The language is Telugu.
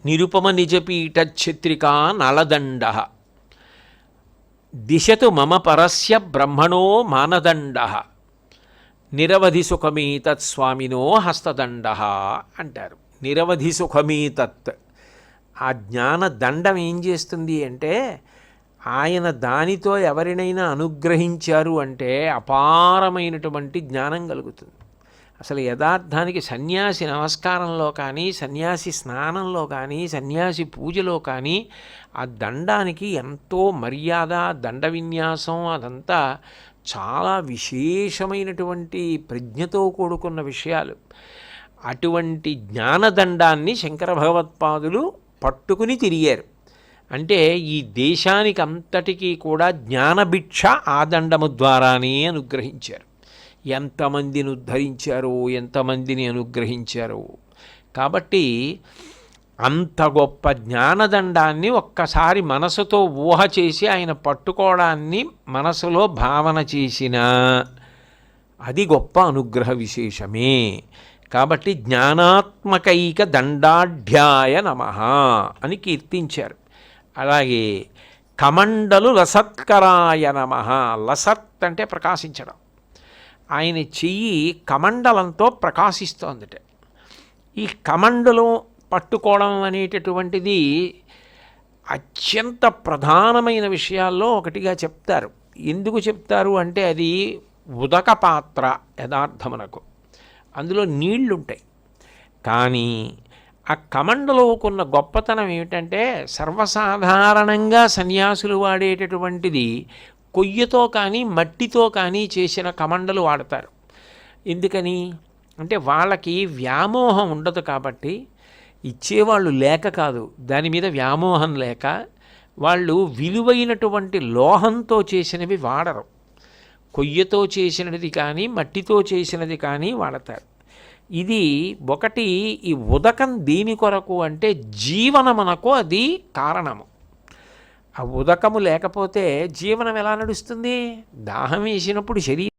నిరుపమ నిజపీఠఛత్రికా నలదండ దిశతు మమ పరస్య బ్రహ్మణో మానదండ నిరవధి సుఖమీతత్ స్వామినో హస్తదండ అంటారు. నిరవధి సుఖమీతత్, ఆ జ్ఞానదండం ఏం చేస్తుంది అంటే ఆయన దానితో ఎవరినైనా అనుగ్రహించారు అంటే అపారమైనటువంటి జ్ఞానం కలుగుతుంది. అసలు యథార్థానికి సన్యాసి నమస్కారంలో కానీ, సన్యాసి స్నానంలో కానీ, సన్యాసి పూజలో కానీ ఆ దండానికి ఎంతో మర్యాద, దండ విన్యాసం అదంతా చాలా విశేషమైనటువంటి ప్రజ్ఞతో కూడుకున్న విషయాలు. అటువంటి జ్ఞానదండాన్ని శంకర భగవత్పాదులు పట్టుకుని తిరిగారు. అంటే ఈ దేశానికి అంతటికీ కూడా జ్ఞానభిక్ష ఆ దండము ద్వారానే అనుగ్రహించారు. ఎంతమందిని ఉద్ధరించారో, ఎంతమందిని అనుగ్రహించారో. కాబట్టి అంత గొప్ప జ్ఞానదండాన్ని ఒక్కసారి మనసుతో ఊహ చేసి ఆయన పట్టుకోవడాన్ని మనసులో భావన చేసినా అది గొప్ప అనుగ్రహ విశేషమే. కాబట్టి జ్ఞానాత్మకైక దండాఢ్యాయ నమః అని కీర్తించారు. అలాగే కమండలు లసత్కరాయ నమః. లసత్ అంటే ప్రకాశించడం. ఆయన చెయ్యి కమండలంతో ప్రకాశిస్తోందట. ఈ కమండలం పట్టుకోవడం అనేటటువంటిది అత్యంత ప్రధానమైన విషయాల్లో ఒకటిగా చెప్తారు. ఎందుకు చెప్తారు అంటే అది ఉదక పాత్ర యథార్థమునకు, అందులో నీళ్లుంటాయి. కానీ ఆ కమండలోకున్న గొప్పతనం ఏమిటంటే సర్వసాధారణంగా సన్యాసులు వాడేటటువంటిది కొయ్యతో కానీ మట్టితో కానీ చేసిన కమండలు వాడతారు. ఎందుకని అంటే వాళ్ళకి వ్యామోహం ఉండదు. కాబట్టి ఇచ్చేవాళ్ళు లేక కాదు, దాని మీద వ్యామోహం లేక వాళ్ళు విలువైనటువంటి లోహంతో చేసినవి వాడరు. కొయ్యతో చేసినది కానీ మట్టితో చేసినది కానీ వాడతారు. ఇది ఒకటి. ఈ ఉదకం దేని కొరకు అంటే జీవనమునకు అది కారణము. ఆ ఉదకము లేకపోతే జీవనం ఎలా నడుస్తుంది? దాహం వేసినప్పుడు శరీరం